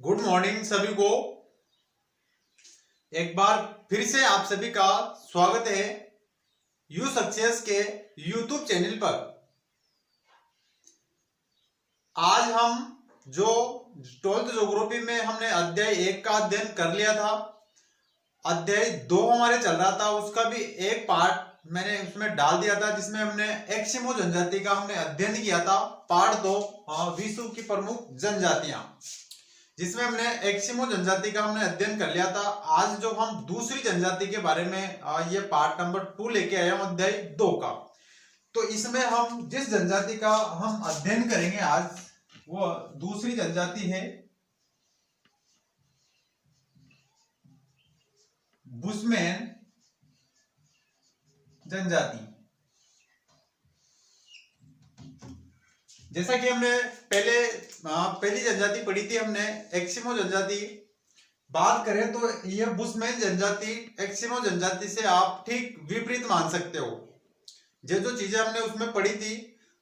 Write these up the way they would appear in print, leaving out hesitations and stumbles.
Good morning सभी को। एक बार फिर से आप सभी का स्वागत है यू सक्सेस के यूट्यूब चैनल पर। आज हम जो 12th ज्योग्राफी में हमने अध्याय 1 का अध्ययन कर लिया था, अध्याय 2 हमारे चल रहा था, उसका भी एक पार्ट मैंने उसमें डाल दिया था जिसमें हमने एस्किमो जनजाति का हमने अध्ययन किया था। पार्ट 2 विश्व की प्रमुख जनजातियां, जिसमें हमने एस्किमो जनजाति का हमने अध्ययन कर लिया था। आज जो हम दूसरी जनजाति के बारे में ये पार्ट नंबर 2 लेके आए हम अध्याय 2 का। तो इसमें हम जिस जनजाति का हम अध्ययन करेंगे आज, वो दूसरी जनजाति है बुशमैन जनजाति। जैसा कि हमने पहली जनजाति पढ़ी थी, हमने एस्किमो जनजाति। बात करें तो यह बुशमैन जनजाति एस्किमो जनजाति से आप ठीक विपरीत मान सकते हो। जो चीजें हमने उसमें पढ़ी थी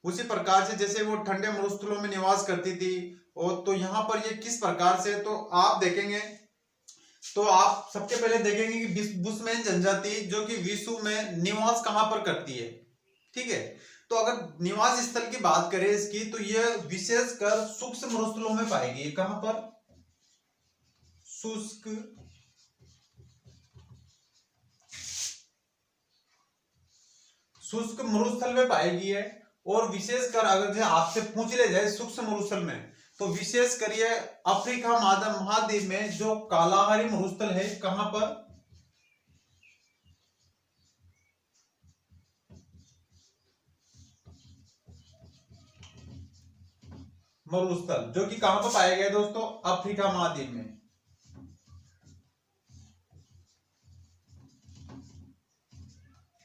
उसी प्रकार से, जैसे वो ठंडे मरुस्थलों में निवास करती थी, और तो यहाँ पर ये किस प्रकार से, तो आप देखेंगे तो आप सबसे पहले देखेंगे कि बुशमैन जनजाति जो कि विश्व में निवास कहाँ पर करती है। ठीक है, तो अगर निवास स्थल की बात करें इसकी, तो यह विशेषकर शुष्क मरुस्थलों में पाएगी। कहां पर? शुष्क मरुस्थल में पाएगी है। और विशेषकर अगर आपसे पूछ ले जाए शुष्क मरुस्थल में, तो विशेषकर यह अफ्रीका महाद्वीप में जो कालाहारी मरुस्थल है, कहां पर? मरुस्थल, जो कि कहां पर पाया गया दोस्तों? अफ्रीका महाद्वीप में।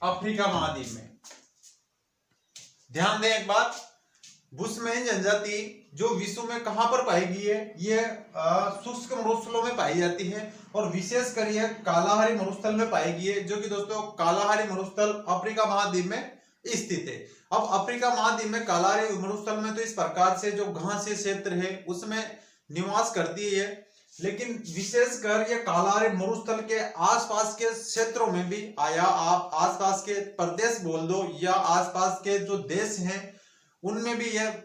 अफ्रीका महाद्वीप में। ध्यान दें एक बात, बुशमैन जनजाति जो विश्व में कहां पर पाई गई है, यह शुष्क मरुस्थलों में पाई जाती है, और विशेषकर यह कालाहारी मरुस्थल में पाई गई है, जो कि दोस्तों कालाहारी मरुस्थल अफ्रीका महाद्वीप में स्थित है। अब अफ्रीका महाद्वीप में कालाहारी मरुस्थल में तो इस प्रकार से जो घासीय क्षेत्र है उसमें निवास करती है, लेकिन विशेषकर ये कालाहारी मरुस्थल के आसपास के क्षेत्रों में भी आया, आप आसपास के प्रदेश बोल दो या आसपास के जो देश हैं उनमें भी यह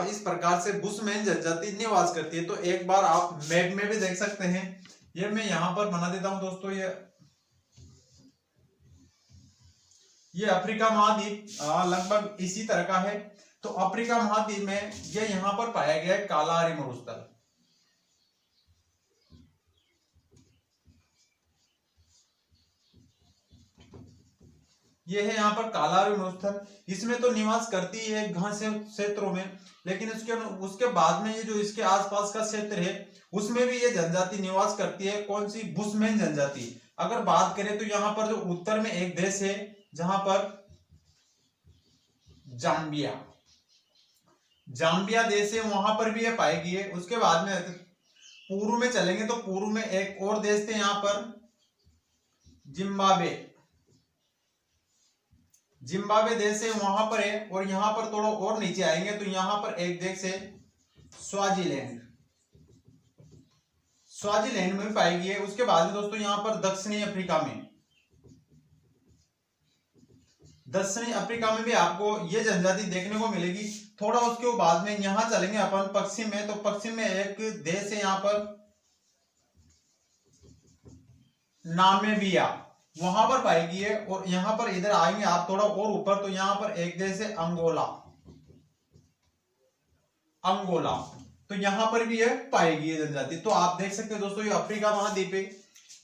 इस प्रकार से बुशमैन जनजाति निवास करती है। तो एक बार आप मैप में भी देख सकते हैं, ये मैं यहां पर बना देता हूं दोस्तों। ये अफ्रीका महाद्वीप लगभग इसी तरह का है। तो अफ्रीका महाद्वीप में ये यहां पर पाया गया है कालाहारी मरुस्थल। ये है यहाँ पर कालाहारी मरुस्थल। इसमें तो निवास करती है घासीय क्षेत्रों में, लेकिन उसके बाद में ये जो इसके आसपास का क्षेत्र है उसमें भी ये जनजाति निवास करती है। कौन सी? बुशमैन जनजाति। अगर बात करें तो यहाँ पर जो उत्तर में एक देश है जहां पर जाम्बिया देश है, वहां पर भी ये पाएगी है। उसके बाद में पूर्व में चलेंगे तो पूर्व में एक और देश थे यहाँ पर जिम्बाब्वे देश है, वहां पर है। और यहां पर थोड़ा और नीचे आएंगे तो यहां पर एक देश है स्वाजीलैंड में पाएगी है। उसके बाद में दोस्तों यहाँ पर दक्षिणी अफ्रीका में भी आपको ये जनजाति देखने को मिलेगी। थोड़ा उसके बाद में यहां चलेंगे अपन पश्चिम में, तो पश्चिम में एक देश है यहाँ पर नामीबिया, वहां पर पाएगी है। और यहां पर इधर आएंगे आप थोड़ा और ऊपर, तो यहां पर एक देश है अंगोला, तो यहां पर भी ये पाएगी है जनजाति। तो आप देख सकते हो दोस्तों, ये अफ्रीका महाद्वीप है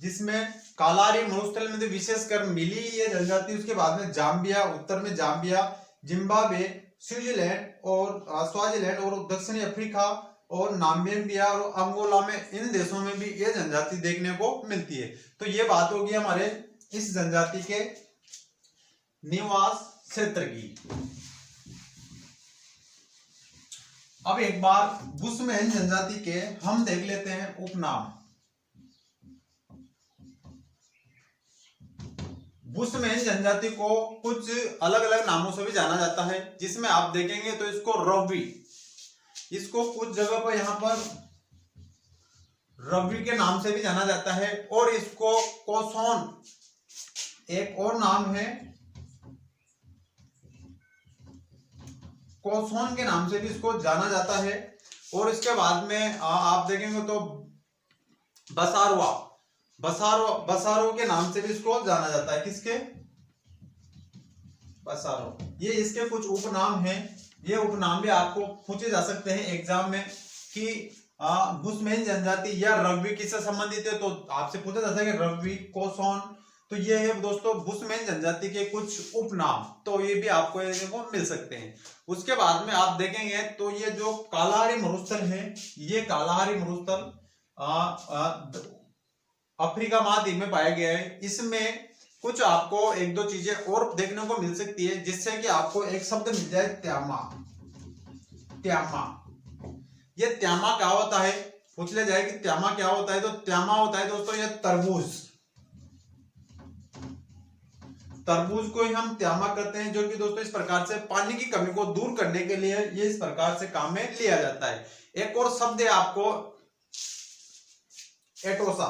जिसमें कालाहारी मरुस्थल में तो विशेषकर मिली ये जनजाति। उसके बाद में जाम्बिया, उत्तर में जाम्बिया, जिम्बाब्वे, स्वाजीलैंड और दक्षिणी अफ्रीका और नामीबिया और अंगोला में, इन देशों में भी ये जनजाति देखने को मिलती है। तो ये बात होगी हमारे इस जनजाति के निवास क्षेत्र की। अब एक बार बुशमैन जनजाति के हम देख लेते हैं उपनाम। बुशमैन जनजाति को कुछ अलग अलग नामों से भी जाना जाता है, जिसमें आप देखेंगे तो इसको रॉबी, इसको कुछ जगह पर यहाँ पर रग्वी के नाम से भी जाना जाता है, और इसको कोसोन, एक और नाम है कोसोन के नाम से भी इसको जाना जाता है। और इसके बाद में आप देखेंगे तो बसारुआ, बसारो के नाम से भी इसको जाना जाता है। किसके? बसारो। ये इसके कुछ उपनाम हैं। ये उपनाम भी आपको पूछे जा सकते हैं एग्जाम में कि बुशमैन जनजाति या रग्वी किससे संबंधित है, तो आपसे पूछा जाता है कि रग्वी, कोसोन। तो ये है दोस्तों बुशमैन जनजाति के कुछ उपनाम, तो ये भी आपको मिल सकते हैं। उसके बाद में आप देखेंगे तो ये जो कालाहारी मरुस्थल है, ये कालाहारी मरुस्थल अफ्रीका महाद्वीप में पाया गया है। इसमें कुछ आपको एक दो चीजें और देखने को मिल सकती है, जिससे कि आपको एक शब्द मिल जाए त्यामा। त्यामा, ये त्यामा क्या होता है? पूछ लिया जाए कि त्यामा क्या होता है, तो त्यामा होता है दोस्तों ये तरबूज। तरबूज को ही हम त्यामा कहते हैं, जो कि दोस्तों इस प्रकार से पानी की कमी को दूर करने के लिए ये इस प्रकार से काम में लिया जाता है। एक और शब्द है आपको एटोसा।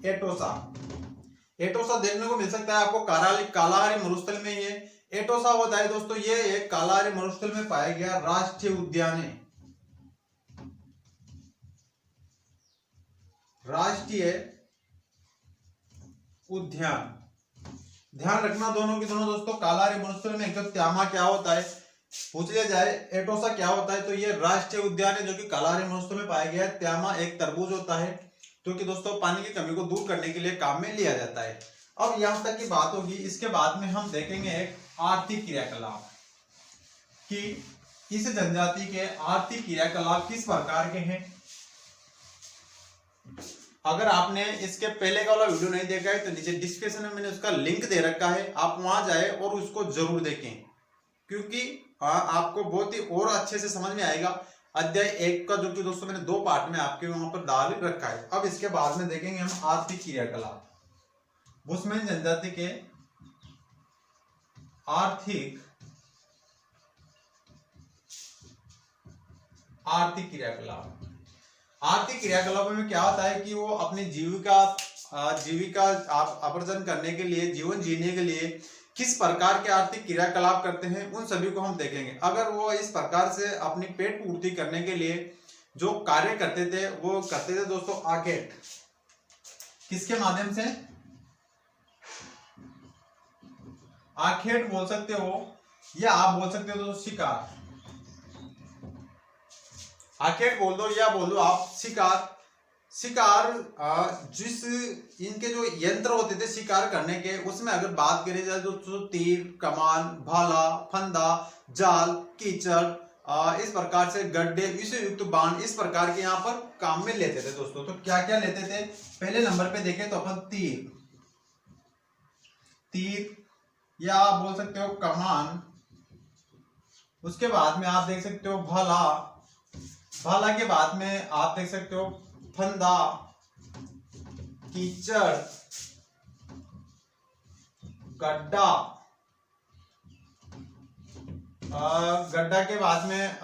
एटोसा, एटोसा देखने को मिल सकता है आपको कालाहारी मरुस्थल में। ये एटोसा होता है दोस्तों, ये एक कालाहारी मरुस्थल में पाया गया राष्ट्रीय उद्यान है। राष्ट्रीय उद्यान, ध्यान रखना दोनों की दोनों दोस्तों। कालाहारी मरुस्थल में एक तो त्यामा क्या होता है, पूछ लिया जाए एटोसा क्या होता है, तो ये राष्ट्रीय उद्यान है जो कि कालाहारी मरुस्थल में पाया गया है। त्यामा एक तरबूज होता है, जो कि दोस्तों पानी की कमी को दूर करने के लिए काम में लिया जाता है। अब यहां तक की बात होगी। इसके बाद में हम देखेंगे एक आर्थिक क्रियाकलाप कि इस जनजाति के आर्थिक क्रियाकलाप किस प्रकार के हैं। अगर आपने इसके पहले का वाला वीडियो नहीं देखा है तो नीचे डिस्क्रिप्शन में मैंने उसका लिंक दे रखा है, आप वहां जाए और उसको जरूर देखें, क्योंकि आपको बहुत ही और अच्छे से समझ में आएगा। अध्याय 1 का जो कि दोस्तों मैंने 2 पार्ट में आपके वहां पर डाल रखा है। अब इसके बाद में देखेंगे हम आर्थिक क्रियाकलाप। बुशमैन जनजाति के आर्थिक क्रियाकलाप। आर्थिक क्रियाकलापों में क्या होता है कि वो अपनी जीविका अर्जन करने के लिए, जीवन जीने के लिए किस प्रकार के आर्थिक क्रियाकलाप करते हैं, उन सभी को हम देखेंगे। अगर वो इस प्रकार से अपनी पेट पूर्ति करने के लिए जो कार्य करते थे, वो करते थे दोस्तों आखेट। किसके माध्यम से? आखेट बोल सकते हो, या आप बोल सकते हो तो शिकार। आखेट बोल दो या बोल दो आप शिकार। शिकार जिस इनके जो यंत्र होते थे शिकार करने के, उसमें अगर बात करी जाए तो तीर, कमान, भाला, फंदा, जाल, कीचड़, इस प्रकार से गड्ढे, विषयुक्त बाण, इस प्रकार के यहाँ पर काम में लेते थे दोस्तों। तो क्या क्या लेते थे? पहले नंबर पे देखें तो अपन तीर, या आप बोल सकते हो कमान। उसके बाद में आप देख सकते हो भाला, भाला के बाद में आप देख सकते हो फंदा, कीचड़, गड्ढा, गड्ढा के बाद में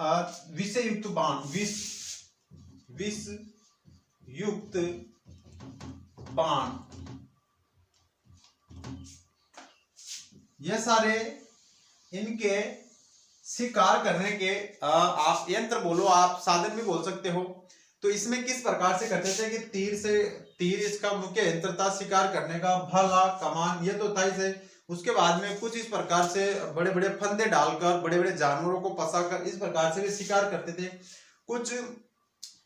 विषयुक्त बाण, विष युक्त बाण। ये सारे इनके शिकार करने के आप यंत्र बोलो, आप साधन भी बोल सकते हो। तो इसमें किस प्रकार से करते थे कि तीर इसका मुख्य यंत्र था शिकार करने का, भाला, कमान, ये तो था ही से। उसके बाद में कुछ इस प्रकार से बड़े बड़े फंदे डालकर बड़े बड़े जानवरों को फंसाकर इस प्रकार से भी शिकार करते थे। कुछ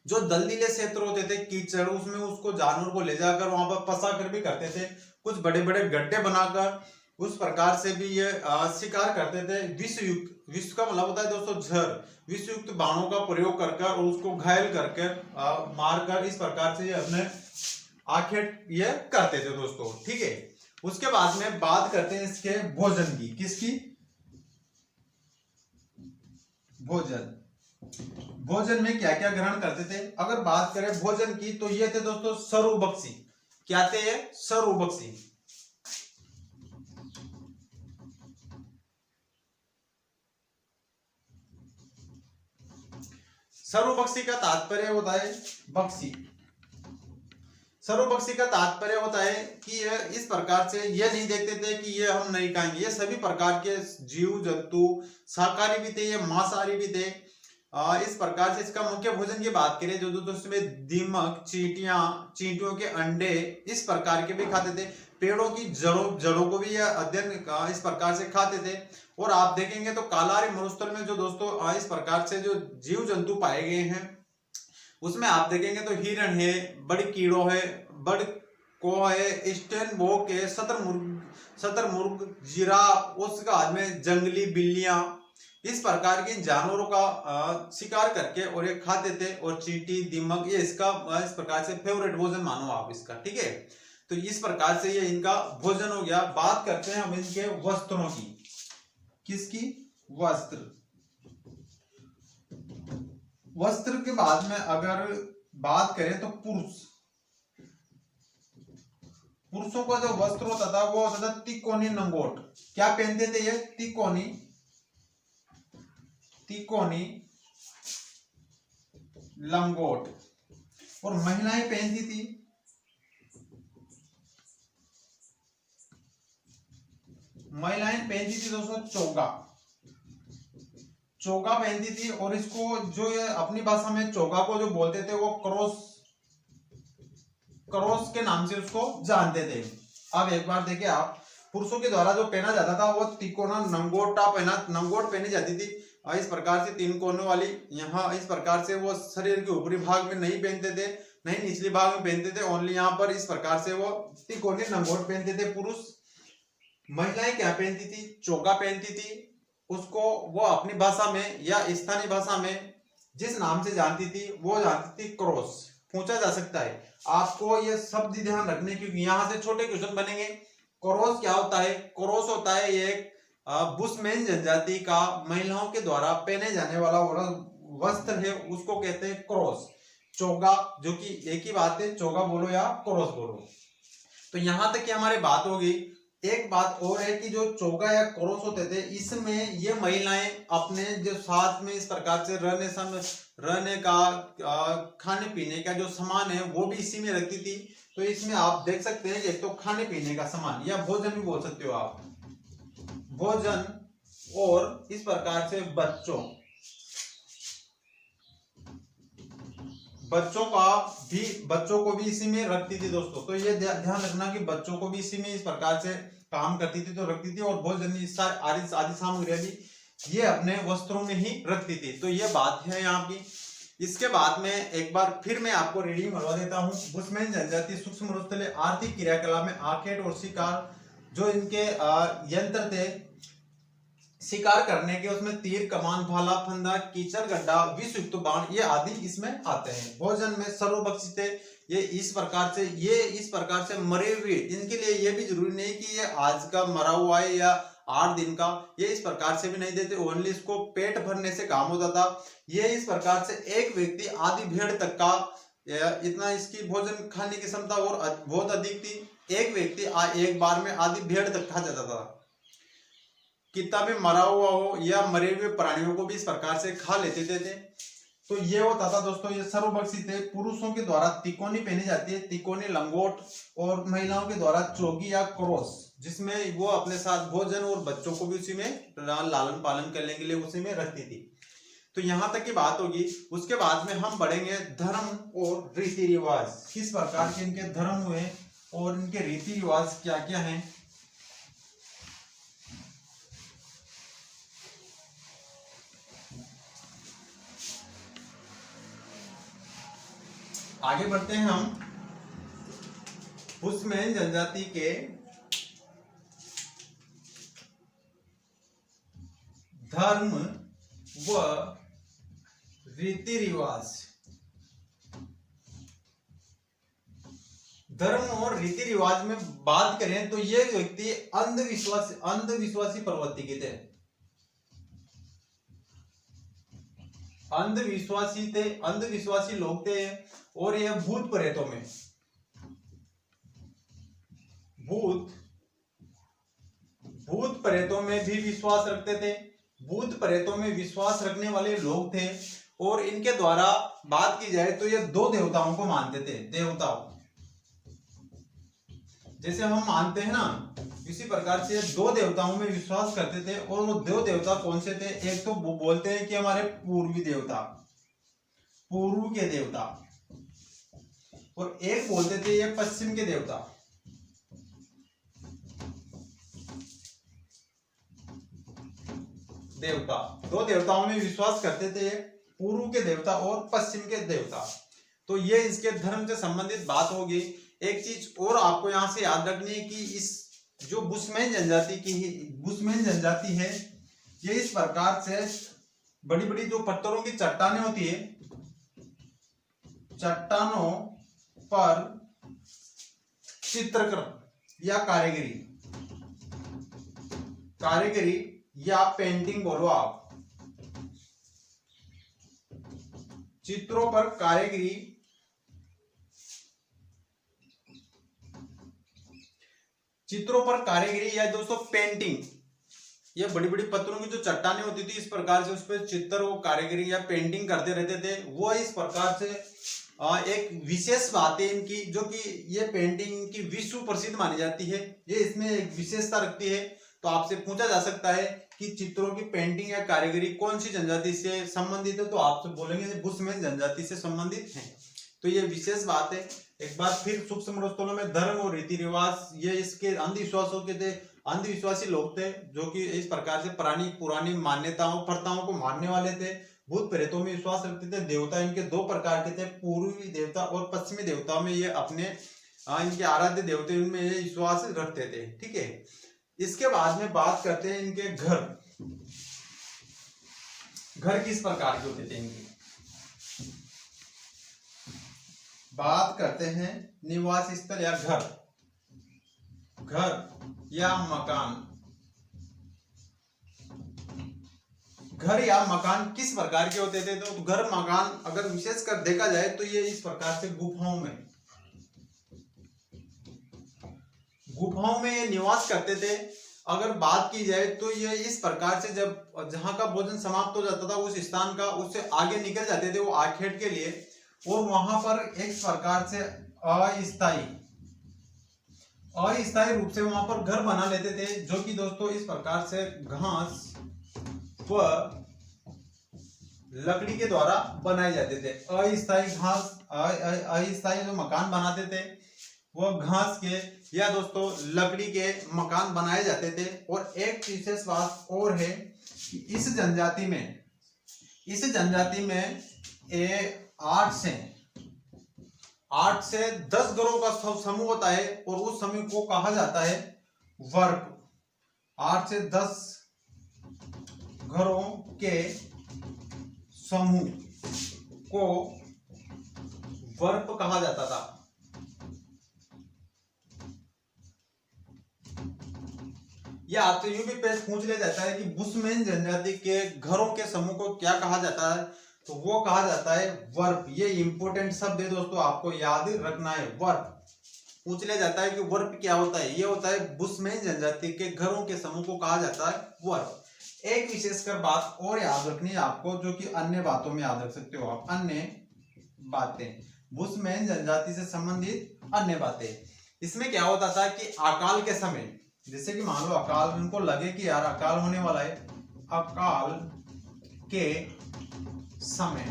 जो दलदली क्षेत्र होते थे, कीचड़, उसमें उसको जानवर को ले जाकर वहां पर फंसा कर भी करते थे। कुछ बड़े बड़े गड्ढे बनाकर उस प्रकार से भी ये शिकार करते थे। विष का मतलब होता है दोस्तों झर, विषयुक्त बाणों का प्रयोग कर और उसको घायल करके मारकर इस प्रकार से ये अपने आखेट ये करते थे दोस्तों। ठीक है, उसके बाद में बात करते हैं इसके भोजन की। किसकी? भोजन। भोजन में क्या क्या ग्रहण करते थे? अगर बात करें भोजन की तो ये थे दोस्तों सरुभक्षी। क्या थे ये? सरुभक्षी। सर्वपक्षी का तात्पर्य होता है बक्षी। सर्वपक्षी का तात्पर्य होता है कि ये इस प्रकार से ये नहीं देखते थे कि ये हम नहीं खाएंगे, ये सभी प्रकार के जीव जंतु शाकाहारी भी थे, ये मांसाहारी भी थे। इस प्रकार से इसका मुख्य भोजन की बात करें जो दोस्तों में दीमक, चींटियां, चींटियों के अंडे इस प्रकार के भी खाते थे। पेड़ों की जड़ों को भी यह अध्ययन इस प्रकार से खाते थे। और आप देखेंगे तो कालाहारी मरुस्थल में जो दोस्तों इस प्रकार से जो जीव जंतु पाए गए हैं उसमें आप देखेंगे तो हिरण है, बड़ी कीड़ो है, बड़ को है, स्टेनबोक है, शतरमुर्ग, जिराफ, उसके बाद में जंगली बिल्लियां, इस प्रकार के जानवरों का शिकार करके और ये खाते थे। और चींटी, दीमक, ये इसका इस प्रकार से फेवरेट भोजन मानो आप इसका, ठीक है। तो इस प्रकार से ये इनका भोजन हो गया। बात करते हैं हम इनके वस्त्रों की। किसकी? वस्त्र। वस्त्र के बाद में अगर बात करें तो पुरुषों का जो वस्त्र होता था वो होता था तिकोनी लंगोट। क्या पहनते थे ये? तिकोनी लंगोट। और महिलाएं पहनती थी दोस्तों चोगा पहनती थी। और इसको जो ये अपनी भाषा में चोगा को जो बोलते थे वो क्रॉस के नाम से उसको जानते थे। अब एक बार देखिए आप, पुरुषों के द्वारा जो पहना जाता था वो तिकोना नंगोट पहनी जाती थी। इस प्रकार से 3 कोनों वाली, यहाँ इस प्रकार से वो शरीर के ऊपरी भाग में नहीं पहनते थे, नहीं निचली भाग में पहनते थे, ओनली यहाँ पर इस प्रकार से वो तिकोनी लंगोट पहनते थे पुरुष। महिलाएं क्या पहनती थी? चोगा पहनती थी। उसको वो अपनी भाषा में या स्थानीय भाषा में जिस नाम से जानती थी वो जानती थी क्रॉस। पूछा जा सकता है आपको ये शब्द ध्यान रखने, क्योंकि यहाँ से छोटे क्वेश्चन बनेंगे। क्रॉस क्या होता है? क्रॉस होता है एक बुशमैन जनजाति का महिलाओं के द्वारा पहने जाने वाला वस्त्र है, उसको कहते हैं क्रॉस। चोगा, जो कि एक ही बात है, चोगा बोलो या क्रॉस बोलो। तो यहां तक की हमारी बात होगी। एक बात और है कि जो चोगा या क्रॉस होते थे इसमें ये महिलाएं अपने जो साथ में इस प्रकार से रहने का खाने पीने का जो सामान है वो भी इसी में रखती थी। तो इसमें आप देख सकते हैं एक तो खाने पीने का सामान या भोजन भी बोल सकते हो आप, भोजन, और इस प्रकार से बच्चों को भी इसी में रखती थी दोस्तों। तो ये ध्यान रखना कि बच्चों को भी इसी में इस प्रकार से काम करती थी तो रखती थी। और भोजन आदि सामग्रियां भी ये अपने वस्त्रों में ही रखती थी। तो ये बात है यहाँ की। इसके बाद में एक बार फिर मैं आपको रीडिंग करवा देता हूँ। बुशमैन जनजाति सूक्ष्म मरुस्थलीय आर्थिक क्रियाकलाप में आखेट और शिकार जो इनके यंत्र थे शिकार करने के, उसमें तीर, कमान, भाला, फंदा, कीचड़, गड्ढा, विषयुक्त बाण, ये आदि इसमें आते हैं। भोजन में सर्वभक्षी थे ये इस प्रकार से मरे हुए, इनके लिए ये भी जरूरी नहीं कि ये आज का मरा हुआ है या 8 दिन का, ये इस प्रकार से भी नहीं देते, ओनली इसको पेट भरने से काम होता था। ये इस प्रकार से एक व्यक्ति आधी भेड़ तक का इतना इसकी भोजन खाने की क्षमता और बहुत अधिक थी। एक व्यक्ति एक बार में आधी भेड़ तक खा जाता था। कितना भी मरा हुआ हो या मरे हुए प्राणियों को भी इस प्रकार से खा लेते थे। तो ये होता था दोस्तों, ये सर्वभक्षी थे। पुरुषों के द्वारा तिकोनी पहनी जाती है, तिकोनी लंगोट, और महिलाओं के द्वारा चोगी या क्रॉस, जिसमें वो अपने साथ भोजन और बच्चों को भी उसी में लालन पालन करने के लिए उसी में रखती थी। तो यहाँ तक की बात होगी। उसके बाद में हम बढ़ेंगे धर्म और रीति रिवाज, किस प्रकार के इनके धर्म हुए और इनके रीति रिवाज क्या क्या हैं। आगे बढ़ते हैं हम बुशमैन जनजाति के धर्म व रीति रिवाज। धर्म और रीति रिवाज में बात करें तो ये व्यक्ति अंधविश्वासी प्रवृत्ति के थे, अंधविश्वासी लोग थे। और यह भूत प्रेतों में भी विश्वास रखते थे। भूत प्रेतों में विश्वास रखने वाले लोग थे। और इनके द्वारा बात की जाए तो ये दो देवताओं को मानते थे, देवताओं जैसे हम मानते हैं ना, इसी प्रकार से दो देवताओं में विश्वास करते थे। और वो दो देवता कौन से थे? एक तो वो बोलते हैं कि हमारे पूर्वी देवता, पूर्व के देवता, और एक बोलते थे ये पश्चिम के देवता। देवता दो देवताओं में विश्वास करते थे, पूर्व के देवता और पश्चिम के देवता। तो ये इसके धर्म से संबंधित बात होगी। एक चीज और आपको यहां से याद रखनी है कि इस जो बुशमैन जनजाति है, ये इस प्रकार से बड़ी बड़ी जो पत्थरों की चट्टानें होती है, चट्टानों पर चित्रकरण या कारीगरी या पेंटिंग बोलो आप, चित्रों पर कारीगरी या दोस्तों पेंटिंग, ये बड़ी बड़ी पत्थरों की जो चट्टानें होती थी, इस प्रकार से उस पर चित्र वो कारीगरी या पेंटिंग करते रहते थे। वो इस प्रकार से एक विशेष बात है इनकी, जो कि ये पेंटिंग की विश्व प्रसिद्ध मानी जाती है। ये इसमें एक विशेषता रखती है। तो आपसे पूछा जा सकता है कि चित्रों की पेंटिंग या कारीगरी कौन सी जनजाति से संबंधित है, तो आपसे बोलेंगे बुशमैन जनजाति से संबंधित है। तो ये विशेष बात है। एक बार फिर सूक्ष्म मरुस्थलों में धर्म और रीति रिवाज, ये इसके अंधविश्वासों के थे, अंधविश्वासी लोग थे जो कि इस प्रकार से पुरानी मान्यताओं प्रथाओं को मानने वाले थे। भूत प्रेतों में विश्वास रखते थे। देवता इनके दो प्रकार के थे, पूर्वी देवता और पश्चिमी देवताओं में ये अपने इनके आराध्य देवते उनमें ये विश्वास रखते थे। ठीक है, इसके बाद में बात करते हैं इनके घर किस प्रकार के होते थे इनके। बात करते हैं निवास स्थल या घर या मकान। घर या मकान किस प्रकार के होते थे? तो घर मकान अगर विशेषकर देखा जाए तो ये इस प्रकार से गुफाओं में ये निवास करते थे। अगर बात की जाए तो ये इस प्रकार से जब जहां का भोजन समाप्त हो जाता था उस स्थान का, उससे आगे निकल जाते थे वो आखेट के लिए, और वहां पर एक प्रकार से अस्थायी रूप से वहां पर घर बना लेते थे, जो कि दोस्तों इस प्रकार से घास व लकड़ी के द्वारा बनाए जाते थे। अस्थायी जो मकान बनाते थे वो घास के या दोस्तों लकड़ी के मकान बनाए जाते थे। और एक विशेष बात और है कि इस जनजाति में 8 से 10 घरों का समूह होता है, और उस समूह को कहा जाता है वर्प। 8 से 10 घरों के समूह को वर्प कहा जाता था। या आपसे यूं भी पूछ लिया जाता है कि बुशमैन जनजाति के घरों के समूह को क्या कहा जाता है, तो वो कहा जाता है वर्प। ये इंपॉर्टेंट शब्द है दोस्तों, आपको याद रखना है। वर्प पूछ लिया जाता है कि वर्प क्या होता है। ये होता है बुशमैन जनजाति के घरों के समूह को कहा जाता है वर्प। एक विशेषकर बात और याद रखनी है आपको, जो कि अन्य बातों में याद रख सकते हो आप। अन्य बातें, बुशमैन जनजाति से संबंधित अन्य बातें। इसमें क्या होता था कि अकाल के समय, जैसे कि मान लो अकाल, उनको लगे कि यार अकाल होने वाला है, अकाल के समय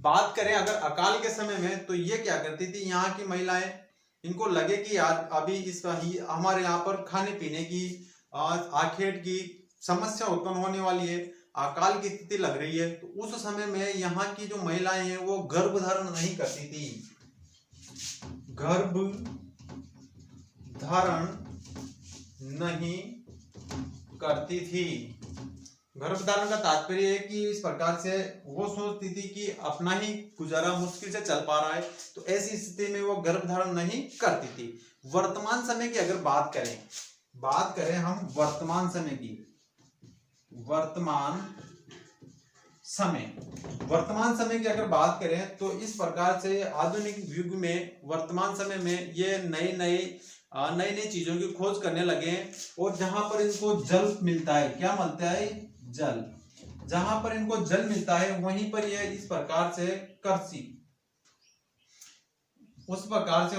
बात करें अगर अकाल के समय में, तो ये क्या करती थी, यहाँ की महिलाएं, इनको लगे कि यार अभी हमारे यहाँ पर खाने पीने की आखेट की समस्या उत्पन्न होने वाली है, अकाल की स्थिति लग रही है। तो उस समय में यहाँ की जो महिलाएं हैं वो गर्भ धारण नहीं करती थी। गर्भ धारण नहीं करती थी। गर्भधारण का तात्पर्य है कि इस प्रकार से वो सोचती थी कि अपना ही गुजारा मुश्किल से चल पा रहा है, तो ऐसी स्थिति में वो गर्भधारण नहीं करती थी। वर्तमान समय की अगर बात करें हम वर्तमान समय की, वर्तमान समय की अगर बात करें तो इस प्रकार से आधुनिक युग में वर्तमान समय में ये नई चीजों की खोज करने लगे हैं। और जहां पर इनको जल मिलता है, क्या मिलता है, जल। जहां पर इनको जल मिलता है वहीं पर यह इस प्रकार से कृषि, उस प्रकार से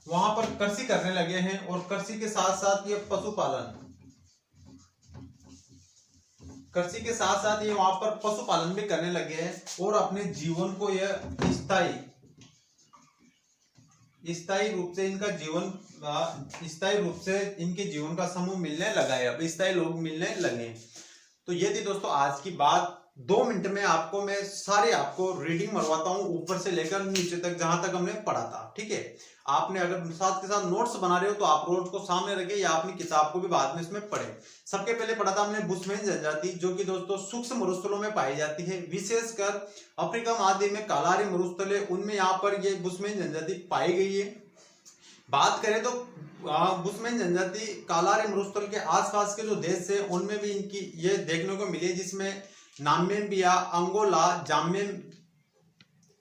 वहां पर कृषि करने लगे हैं। और कृषि के साथ साथ ये पशुपालन, कृषि के साथ साथ ये वहां पर पशुपालन भी करने लगे हैं। और अपने जीवन को यह स्थायी रूप से इनका जीवन, स्थायी रूप से इनके जीवन का समूह मिलने लगा है, अब स्थायी लोग मिलने लगे। तो ये थी दोस्तों आज की बात। 2 मिनट में आपको मैं सारी आपको रीडिंग मरवाता हूँ ऊपर से लेकर नीचे तक, जहां तक हमने पढ़ा था। ठीक है, आपने अगर साथ के साथ नोट्स बना रहे हो तो आप नोट्स को सामने रखें या अपनी किताब को भी बाद में इसमें पढ़े। सबके पहले पढ़ा था हमने बुशमैन जनजाति, जो कि दोस्तों सूक्ष्म मरुस्थलों में पाई जाती है, विशेषकर अफ्रीका महाद्वीप में कालाहारी मरुस्थल है, उनमें यहाँ पर ये बुशमैन जनजाति पाई गई है। बात करें तो बुशमैन जनजाति कालाहारी मरुस्थल के आसपास के जो देश है उनमें भी इनकी ये देखने को मिली है, जिसमें नामीबिया, अंगोला,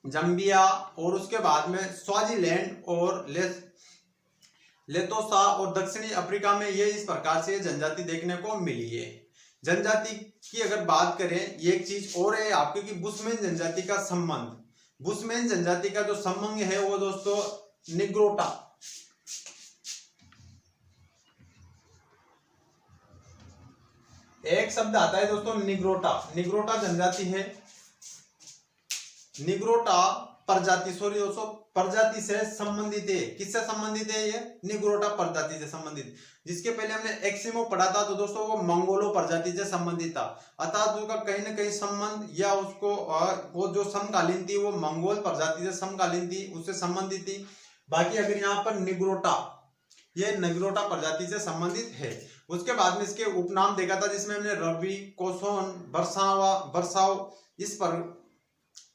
जाम्बिया और उसके बाद में स्वाजीलैंड और लेतोसा और दक्षिणी अफ्रीका में ये इस प्रकार से जनजाति देखने को मिली है। जनजाति की अगर बात करें, ये एक चीज और है आपके कि बुशमैन जनजाति का संबंध, बुशमैन जनजाति का जो संबंध है वो दोस्तों निग्रोटा, एक शब्द आता है दोस्तों निग्रोटा, निग्रोटा जनजाति है, निग्रोटा प्रजाति, सॉरी दोस्तों प्रजाति से संबंधित है। किससे संबंधित है ये? निग्रोटा प्रजाति से संबंधित। जिसके पहले हमने एक्सिमो पढ़ा था तो दोस्तों वो मंगोलो प्रजाति से संबंधित था, अर्थात उसका कहीं ना कहीं संबंध या उसको वो जो समकालीन थी वो मंगोल प्रजाति से समकालीन थी, उससे संबंधित थी। बाकी अगर यहाँ पर निग्रोटा, ये निग्रोटा प्रजाति से संबंधित है। उसके बाद में इसके उपनाम देखा था जिसमें हमने रवि, कोसोन, बरसाव, इस पर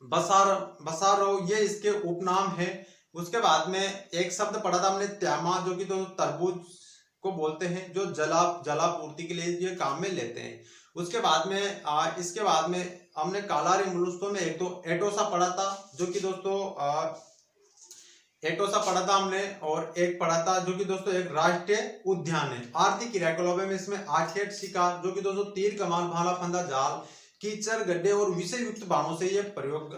बसारो ये इसके उपनाम है। उसके बाद में एक शब्द पढ़ा था हमने त्यामा, जो कि तो तरबूज को बोलते हैं, जो जलापूर्ति के लिए ये काम में लेते हैं। उसके बाद में इसके बाद में हमने कालाहारी मरुस्थलों में एक तो एटोसा पढ़ा था, जो कि दोस्तों एटोसा पढ़ा था हमने, और एक पढ़ा था जो कि दोस्तों एक राष्ट्रीय उद्यान है। आर्थिक क्रियाकलापों में इसमें आखेट, शिकार, जो कि दोस्तों तीर, कमान, भाला, फंदा, जाल, कीचड़, गड्ढे और विषय युक्त बाणों से ये प्रयोग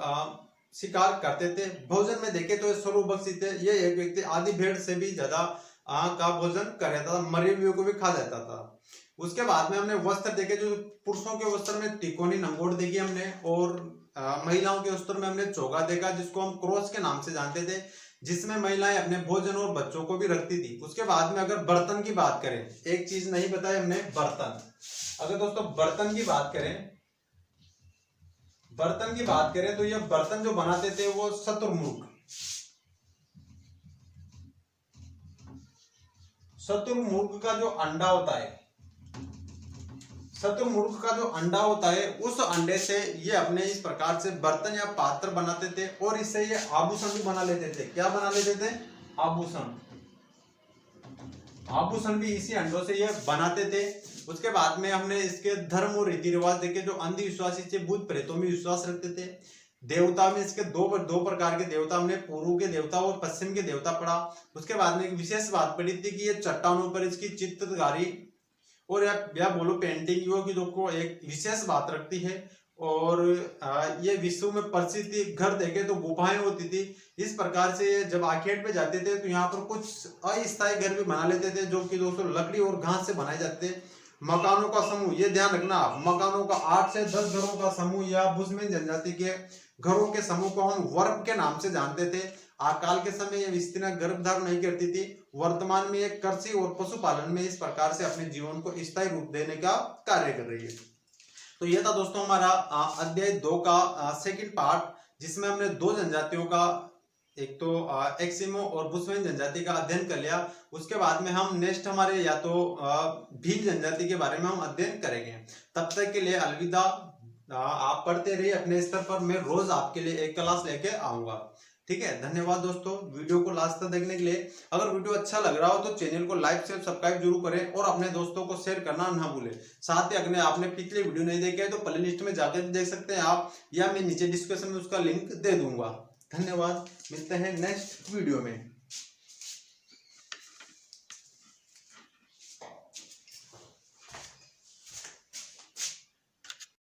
शिकार करते थे। भोजन में देखे तो सर्वभक्षी थे, ये एक व्यक्ति आधी भेड़ से भी ज्यादा का भोजन कर रहता था, मरे हुए को भी खा जाता था। उसके बाद में हमने वस्त्र देखे, जो पुरुषों के वस्त्र में तिकोनी नंगोट देखी हमने, और महिलाओं के वस्त्र में हमने चोगा देखा, जिसको हम क्रोस के नाम से जानते थे, जिसमें महिलाएं अपने भोजन और बच्चों को भी रखती थी। उसके बाद में अगर बर्तन की बात करें, एक चीज नहीं बताई हमने, बर्तन। अगर दोस्तों बर्तन की बात करें, तो ये बर्तन जो बनाते थे वो शतुरमुर्ग का जो अंडा होता है, शतुरमुर्ग का जो अंडा होता है, उस अंडे से ये अपने इस प्रकार से बर्तन या पात्र बनाते थे, और इससे ये आभूषण भी बना लेते थे। क्या बना लेते थे? आभूषण भी इसी अंडों से ये बनाते थे। उसके बाद में हमने इसके धर्म और रीति रिवाज देखे, जो अंधविश्वासी थे, भूत प्रेतों में विश्वास रखते थे। देवता में इसके दो प्रकार के देवता, हमने पूर्व के देवता और पश्चिम के देवता पढ़ा। उसके बाद में एक विशेष बात पढ़ी थी कि ये चट्टानों पर इसकी चित्रकारी और या बोलो पेंटिंग की जो को एक विशेष बात रखती है। और ये विश्व में प्रसिद्ध घर देखे तो गुफाएं होती थी। इस प्रकार से जब आखेट पे जाते थे तो यहाँ पर कुछ अस्थायी घर भी बना लेते थे, जो कि दोस्तों लकड़ी और घास से बनाए जाते थे। मकानों का समूह, ये ध्यान रखना, मकानों का 8 से 10 घरों का समूह या बुशमैन जनजाति के घरों के समूह को हम वर्ग के नाम से जानते थे। आकाल के समय ये स्त्रियां गर्भ धारण नहीं करती थी। वर्तमान में एक कृषि और पशुपालन में इस प्रकार से अपने जीवन को स्थायी रूप देने का कार्य कर रही है। तो ये था दोस्तों हमारा अध्याय 2 का सेकंड पार्ट, जिसमें हमने 2 जनजातियों का, एक तो एक्सिमो और बुशमैन जनजाति का अध्ययन कर लिया। उसके बाद में हम नेक्स्ट हमारे या तो भील जनजाति के बारे में हम अध्ययन करेंगे। तब तक के लिए अलविदा। आप पढ़ते रहिए अपने स्तर पर, मैं रोज आपके लिए एक क्लास लेके आऊंगा। ठीक है, धन्यवाद दोस्तों वीडियो को लास्ट तक देखने के लिए। अगर वीडियो अच्छा लग रहा हो तो चैनल को लाइक शेयर सब्सक्राइब जरूर करें और अपने दोस्तों को शेयर करना ना भूलें। साथ ही अगर आपने पिछले वीडियो नहीं देखे तो प्ले लिस्ट में जाकर देख सकते हैं आप, या मैं नीचे डिस्क्रिप्शन में उसका लिंक दे दूंगा। धन्यवाद, मिलते हैं नेक्स्ट वीडियो में।